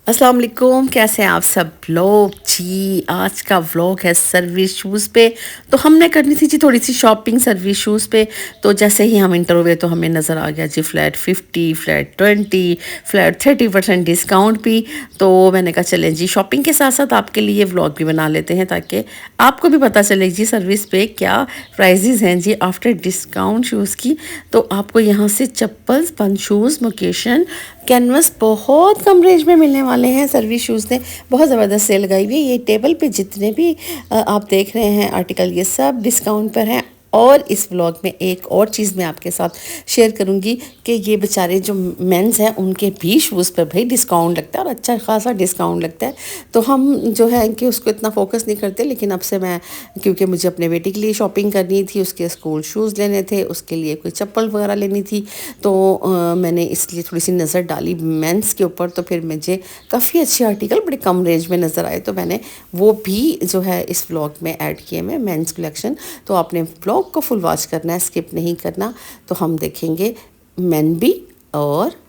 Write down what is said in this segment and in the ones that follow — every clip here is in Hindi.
अस्सलाम वालेकुम, कैसे हैं आप सब लोग जी। आज का व्लॉग है सर्विस शूज़ पे। तो हमने करनी थी जी थोड़ी सी शॉपिंग सर्विस शूज़ पे। तो जैसे ही हम इंटर हुए तो हमें नज़र आ गया जी फ्लैट 50, फ्लैट 20, फ्लैट 30% डिस्काउंट भी। तो मैंने कहा चलें जी शॉपिंग के साथ साथ आपके लिए व्लॉग भी बना लेते हैं ताकि आपको भी पता चले जी सर्विस पे क्या प्राइजेज़ हैं जी आफ्टर डिस्काउंट शूज़ की। तो आपको यहाँ से चप्पल्स, पंच शूज़, मोकेशन, कैनवस बहुत कम रेंज में मिलने वाले हैं। सर्विस शूज़ ने बहुत ज़बरदस्त सेल लगाई हुई है। ये टेबल पे जितने भी आप देख रहे हैं आर्टिकल, ये सब डिस्काउंट पर हैं। और इस व्लॉग में एक और चीज़ मैं आपके साथ शेयर करूंगी कि ये बेचारे जो मेंस हैं उनके भी शूज़ पर भाई डिस्काउंट लगता है और अच्छा खासा डिस्काउंट लगता है। तो हम जो है कि उसको इतना फोकस नहीं करते, लेकिन अब से मैं, क्योंकि मुझे अपने बेटे के लिए शॉपिंग करनी थी, उसके स्कूल शूज़ लेने थे, उसके लिए कोई चप्पल वगैरह लेनी थी, तो मैंने इसलिए थोड़ी सी नज़र डाली मेंस के ऊपर। तो फिर मुझे काफ़ी अच्छे आर्टिकल बड़े कम रेंज में नज़र आए, तो मैंने वो भी जो है इस व्लॉग में ऐड किए मैं मेंस कलेक्शन। तो आपने व्लॉग को फुल वॉच करना है, स्किप नहीं करना। तो हम देखेंगे मेन भी और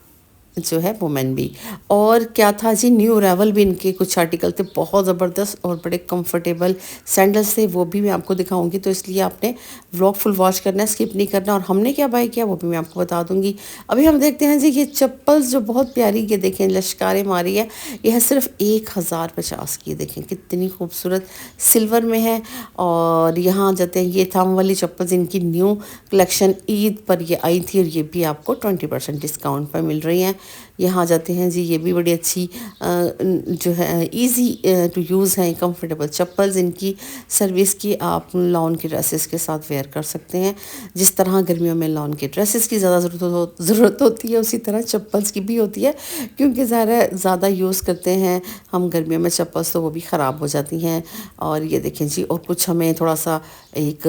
जो है वुमेन भी। और क्या था जी, न्यू अराइवल भी इनके कुछ आर्टिकल थे बहुत ज़बरदस्त और बड़े कंफर्टेबल सैंडल्स थे, वो भी मैं आपको दिखाऊंगी। तो इसलिए आपने व्लॉग फुल वॉच करना है, स्किप नहीं करना। और हमने क्या बाय किया वो भी मैं आपको बता दूंगी। अभी हम देखते हैं जी ये चप्पल्स जो बहुत प्यारी, ये देखें लश्कारे मारी है, ये है सिर्फ 1050 की। देखें कितनी खूबसूरत सिल्वर में है। और यहाँ जाते हैं, ये थम वाली चप्पल्स इनकी न्यू कलेक्शन ईद पर ये आई थी और ये भी आपको 20% डिस्काउंट पर मिल रही हैं। यहाँ जाते हैं जी, ये भी बड़ी अच्छी जो है इजी टू यूज़ है, कंफर्टेबल चप्पल्स इनकी सर्विस की। आप लॉन के ड्रेसेस के साथ वेयर कर सकते हैं। जिस तरह गर्मियों में लॉन के ड्रेसेस की ज़्यादा ज़रूरत होती है, उसी तरह चप्पल्स की भी होती है, क्योंकि ज़्यादा यूज़ करते हैं हम गर्मियों में चप्पल्स, तो वो भी ख़राब हो जाती हैं। और ये देखें जी, और कुछ हमें थोड़ा सा एक,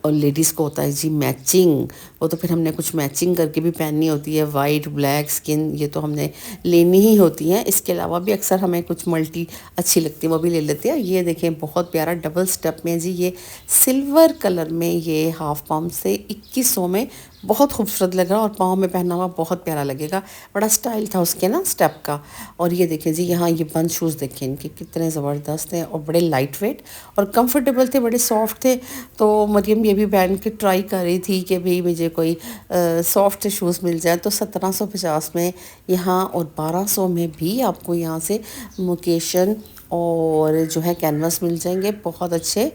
और लेडीज़ को होता है जी मैचिंग, वो तो फिर हमने कुछ मैचिंग करके भी पहननी होती है। वाइट, ब्लैक, स्किन, ये तो हमने लेनी ही होती हैं। इसके अलावा भी अक्सर हमें कुछ मल्टी अच्छी लगती है, वो भी ले लेते हैं। ये देखें बहुत प्यारा डबल स्टेप में जी, ये सिल्वर कलर में, ये हाफ पाम से 2100 में बहुत खूबसूरत लग रहा है और पाँव में पहना हुआ बहुत प्यारा लगेगा। बड़ा स्टाइल था उसके ना स्टेप का। और ये देखें जी, यहाँ ये बंद शूज़ देखें इनके कितने ज़बरदस्त हैं और बड़े लाइट वेट और कंफर्टेबल थे, बड़े सॉफ्ट थे। तो मरियम ये भी पहन के ट्राई कर रही थी कि भाई मुझे कोई सॉफ्ट से शूज़ मिल जाए। तो 1750 में यहाँ और 1200 में भी आपको यहाँ से मोकेशन और जो है कैनवस मिल जाएंगे बहुत अच्छे।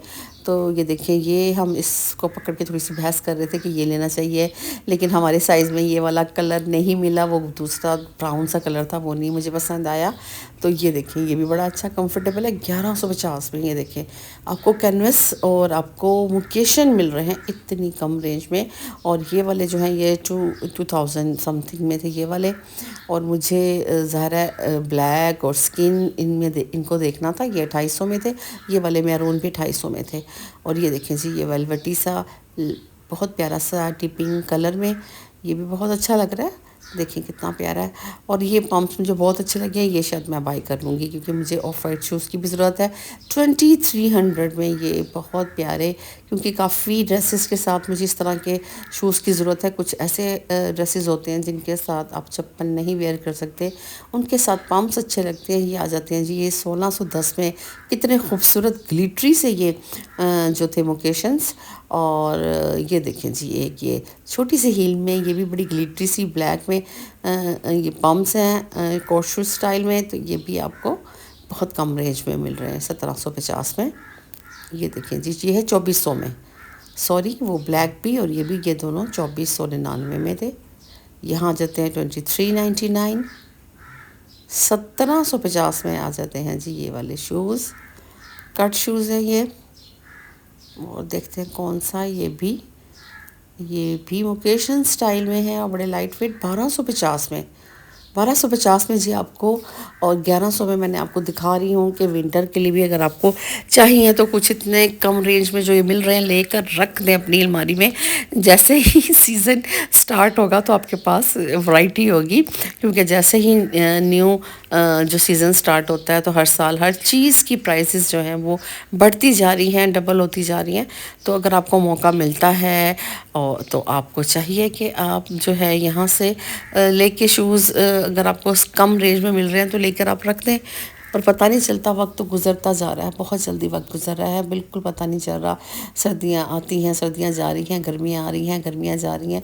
तो ये देखिए, ये हम इसको पकड़ के थोड़ी सी बहस कर रहे थे कि ये लेना चाहिए, लेकिन हमारे साइज़ में ये वाला कलर नहीं मिला, वो दूसरा ब्राउन सा कलर था, वो नहीं मुझे पसंद आया। तो ये देखें, ये भी बड़ा अच्छा कंफर्टेबल है 1150 में। ये देखें आपको कैनवस और आपको मुकेशन मिल रहे हैं इतनी कम रेंज में। और ये वाले जो हैं ये 2000 समथिंग में थे ये वाले। और मुझे ज़ाहिर ब्लैक और स्किन इनमें इनको देखना था, ये 2800 में थे। ये वाले मैरून भी 2800 में थे। और ये देखें जी, ये वेलवेटी सा बहुत प्यारा सा टिपिंग कलर में, ये भी बहुत अच्छा लग रहा है। देखिए कितना प्यारा है। और ये पम्प्स मुझे बहुत अच्छे लगे हैं, ये शायद मैं बाय कर लूँगी क्योंकि मुझे ऑफ वाइट शूज़ की भी ज़रूरत है। 2300 में ये बहुत प्यारे, क्योंकि काफ़ी ड्रेसेस के साथ मुझे इस तरह के शूज़ की ज़रूरत है। कुछ ऐसे ड्रेसेस होते हैं जिनके साथ आप चप्पल नहीं वेयर कर सकते, उनके साथ पम्प्स अच्छे लगते हैं। ये आ जाते हैं जी, ये 1610 में। कितने खूबसूरत ग्लिटरी से ये जो थे मोकेशंस। और ये देखें जी, एक ये छोटी सी हील में, ये भी बड़ी ग्लिटरी सी ब्लैक में ये पम्प्स हैं कोशू स्टाइल में। तो ये भी आपको बहुत कम रेंज में मिल रहे हैं 1750 में। ये देखें जी, ये है 2400 में। सॉरी, वो ब्लैक भी और ये भी, ये दोनों 2499 में थे। यहाँ जाते हैं 2399, 1750 में आ जाते हैं जी ये वाले शूज़। कट शूज़ है ये। और देखते हैं कौन सा, ये भी मुकेशन स्टाइल में है और बड़े लाइट वेट 1250 में। 1250 में जी आपको। और 1100 में मैंने आपको दिखा रही हूँ कि विंटर के लिए भी अगर आपको चाहिए तो कुछ इतने कम रेंज में जो ये मिल रहे हैं लेकर रख दें अपनी अलमारी में। जैसे ही सीज़न स्टार्ट होगा तो आपके पास वैरायटी होगी, क्योंकि जैसे ही न्यू जो सीज़न स्टार्ट होता है तो हर साल हर चीज़ की प्राइसेस जो हैं वो बढ़ती जा रही हैं, डबल होती जा रही हैं। तो अगर आपको मौका मिलता है और तो आपको चाहिए कि आप जो है यहाँ से लेके शूज़ अगर आपको कम रेंज में मिल रहे हैं तो लेकर आप रख दें, और पता नहीं चलता, वक्त तो गुजरता जा रहा है, बहुत जल्दी वक्त गुजर रहा है, बिल्कुल पता नहीं चल रहा। सर्दियाँ आती हैं, सर्दियाँ जा रही हैं, गर्मियाँ आ रही हैं, गर्मियाँ जा रही हैं,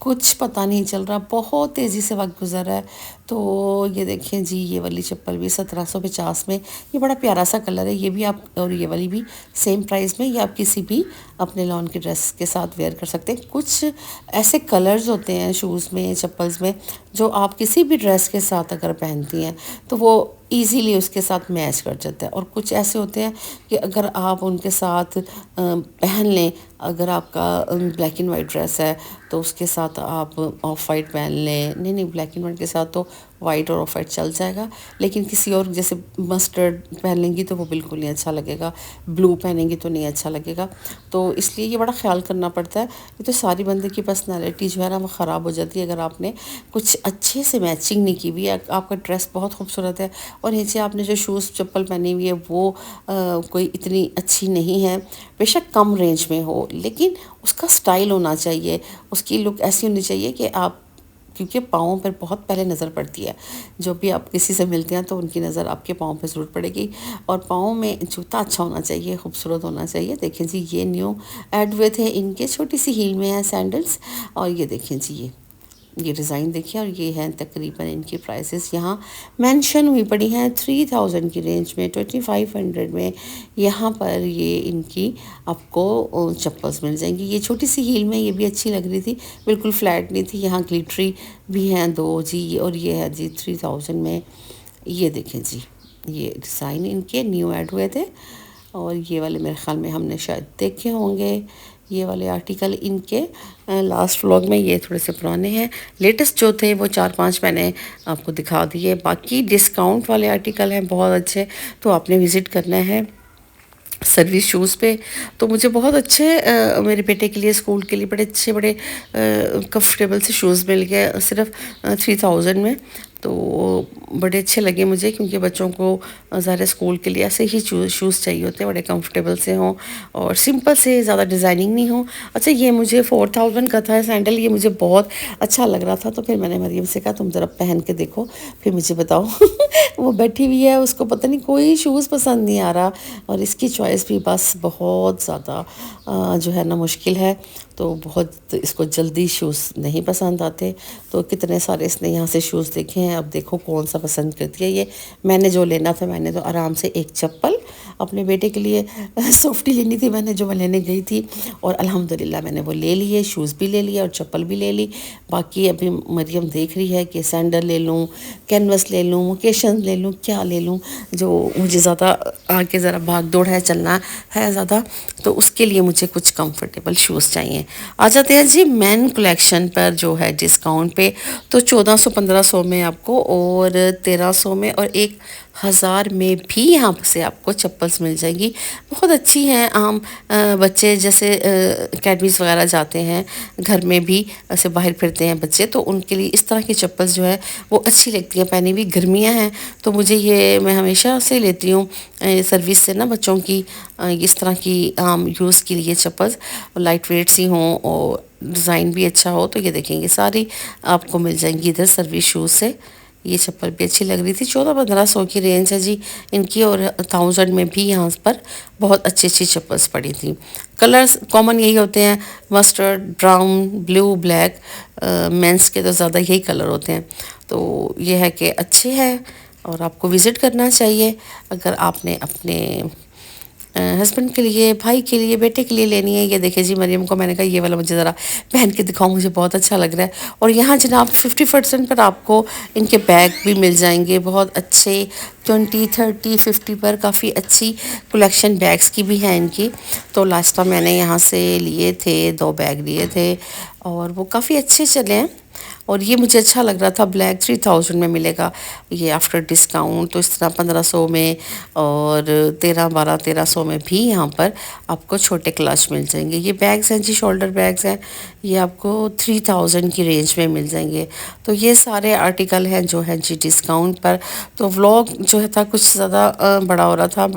कुछ पता नहीं चल रहा, बहुत तेज़ी से वक्त गुजर रहा है। तो ये देखें जी, ये वाली चप्पल भी 1750 में, ये बड़ा प्यारा सा कलर है, ये भी आप, और ये वाली भी सेम प्राइस में, ये आप किसी भी अपने लॉन की ड्रेस के साथ वेयर कर सकते हैं। कुछ ऐसे कलर्स होते हैं शूज़ में, चप्पल्स में, जो आप किसी भी ड्रेस के साथ अगर पहनती हैं तो वो इजीली उसके साथ मैच कर जाता है, और कुछ ऐसे होते हैं कि अगर आप उनके साथ पहन लें, अगर आपका ब्लैक एंड वाइट ड्रेस है तो उसके साथ आप ऑफ वाइट पहन लें, नहीं नहीं, ब्लैक एंड वाइट के साथ तो वाइट और ऑफ वाइट चल जाएगा, लेकिन किसी और जैसे मस्टर्ड पहन लेंगी तो वो बिल्कुल नहीं अच्छा लगेगा, ब्लू पहनेंगी तो नहीं अच्छा लगेगा। तो इसलिए ये बड़ा ख्याल करना पड़ता है। ये तो सारी बंदे की पर्सनैलिटी जो है ना वो ख़राब हो जाती है अगर आपने कुछ अच्छे से मैचिंग नहीं की हुई है। आपका ड्रेस बहुत खूबसूरत है और नीचे आपने जो शूज़ चप्पल पहनी हुई है वो कोई इतनी अच्छी नहीं है, बेशक कम रेंज में हो, लेकिन उसका स्टाइल होना चाहिए, उसकी लुक ऐसी होनी चाहिए कि आप, क्योंकि पाँव पर बहुत पहले नज़र पड़ती है, जो भी आप किसी से मिलते हैं तो उनकी नज़र आपके पाँव पे ज़रूर पड़ेगी, और पाँव में जूता अच्छा होना चाहिए, खूबसूरत होना चाहिए। देखें जी, ये न्यू ऐड हुए थे, इनके छोटी सी हील में है सैंडल्स, और ये देखें जी, ये डिज़ाइन देखिए, और ये हैं तकरीबन इनकी प्राइसेस यहाँ मेंशन हुई पड़ी हैं 3000 की रेंज में, 2500 में यहाँ पर ये इनकी आपको चप्पल्स मिल जाएंगी। ये छोटी सी हील में ये भी अच्छी लग रही थी, बिल्कुल फ्लैट नहीं थी, यहाँ ग्लिटरी भी हैं दो जी, और ये है जी 3000 में। ये देखें जी, ये डिज़ाइन इनके न्यू ऐड हुए थे, और ये वाले मेरे ख़्याल में हमने शायद देखे होंगे, ये वाले आर्टिकल इनके लास्ट व्लॉग में। ये थोड़े से पुराने हैं, लेटेस्ट जो थे वो 4-5 मैंने आपको दिखा दिए, बाकी डिस्काउंट वाले आर्टिकल हैं बहुत अच्छे, तो आपने विज़िट करना है सर्विस शूज़ पे। तो मुझे बहुत अच्छे मेरे बेटे के लिए, स्कूल के लिए बड़े अच्छे, बड़े कंफर्टेबल से शूज़ मिल गए सिर्फ 3000 में। तो बड़े अच्छे लगे मुझे, क्योंकि बच्चों को ज़ाहिर स्कूल के लिए ऐसे ही शूज़ चाहिए होते हैं, बड़े कंफर्टेबल से हों और सिंपल से, ज़्यादा डिज़ाइनिंग नहीं हो। अच्छा, ये मुझे 4000 का था सैंडल, ये मुझे बहुत अच्छा लग रहा था, तो फिर मैंने मरियम से कहा तुम ज़रा पहन के देखो फिर मुझे बताओ। वो बैठी हुई है, उसको पता नहीं कोई शूज़ पसंद नहीं आ रहा, और इसकी चॉइस भी बस बहुत ज़्यादा जो है ना मुश्किल है, तो बहुत इसको जल्दी शूज़ नहीं पसंद आते। तो कितने सारे इसने यहाँ से शूज़ देखे हैं, अब देखो कौन सा पसंद करती है ये। मैंने जो लेना था, मैंने तो आराम से एक चप्पल अपने बेटे के लिए सॉफ्टी लेनी थी मैंने, जो मैं लेने गई थी, और अल्हम्दुलिल्लाह मैंने वो ले लिए, शूज़ भी ले लिया और चप्पल भी ले ली। बाकी अभी मरियम देख रही है कि सैंडल ले लूँ, कैनवस ले लूँ, ओकेशन ले लूँ, क्या ले लूँ, जो मुझे ज़्यादा आगे ज़रा भाग दौड़ है, चलना है ज़्यादा, तो उसके लिए मुझे कुछ कंफर्टेबल शूज़ चाहिए। आ जाते हैं जी मेन कलेक्शन पर, जो है डिस्काउंट पे, तो 1400-1500 में आपको, और 1300 में, और 1000 में भी यहाँ से आपको चप्पल्स मिल जाएंगी, बहुत अच्छी हैं। आम बच्चे जैसे अकेडमीज़ वगैरह जाते हैं, घर में भी ऐसे बाहर फिरते हैं बच्चे, तो उनके लिए इस तरह की चप्पल्स जो है वो अच्छी लगती हैं। पहनी हुई गर्मियाँ हैं तो मुझे ये, मैं हमेशा से लेती हूँ सर्विस से ना बच्चों की इस तरह की आम यूज़ के लिए चप्पल्स, लाइट वेट सी हों और डिज़ाइन भी अच्छा हो। तो ये देखेंगे सारी आपको मिल जाएंगी इधर सर्विस शूज़ से। ये चप्पल भी अच्छी लग रही थी, 1400-1500 की रेंज है जी इनकी, और 1000 में भी यहाँ पर बहुत अच्छी अच्छी चप्पल्स पड़ी थी। कलर्स कॉमन यही होते हैं, mustard, brown, blue, black, men's के तो ज़्यादा यही कलर होते हैं। तो ये है कि अच्छे हैं और आपको विज़िट करना चाहिए अगर आपने अपने हस्बैंड के लिए, भाई के लिए, बेटे के लिए लेनी है। ये देखिए जी, मरियम को मैंने कहा ये वाला मुझे ज़रा पहन के दिखाओ, मुझे बहुत अच्छा लग रहा है। और यहाँ जनाब 50% पर आपको इनके बैग भी मिल जाएंगे, बहुत अच्छे, 20, 30, 50 पर काफ़ी अच्छी कलेक्शन बैग्स की भी है इनकी। तो लास्ट टाइम मैंने यहाँ से लिए थे, 2 बैग लिए थे और वो काफ़ी अच्छे चले हैं। और ये मुझे अच्छा लग रहा था, ब्लैक 3000 में मिलेगा ये आफ्टर डिस्काउंट। तो इस तरह 1500 में और 1300 में भी यहाँ पर आपको छोटे क्लच मिल जाएंगे। ये बैग्स हैं जी, शोल्डर बैग्स हैं, ये आपको 3000 की रेंज में मिल जाएंगे। तो ये सारे आर्टिकल हैं जो हैं जी डिस्काउंट पर। तो व्लॉग जो है था कुछ ज़्यादा बड़ा हो रहा था,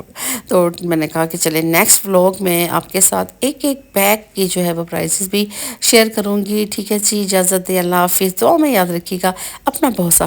तो मैंने कहा कि चले नेक्स्ट व्लॉग में आपके साथ एक एक बैग की जो है वो प्राइसेस भी शेयर करूँगी। ठीक है जी, इजाज़त दें, अल्लाह हाफिज़। दुआ में याद रखिएगा, अपना बहुत सा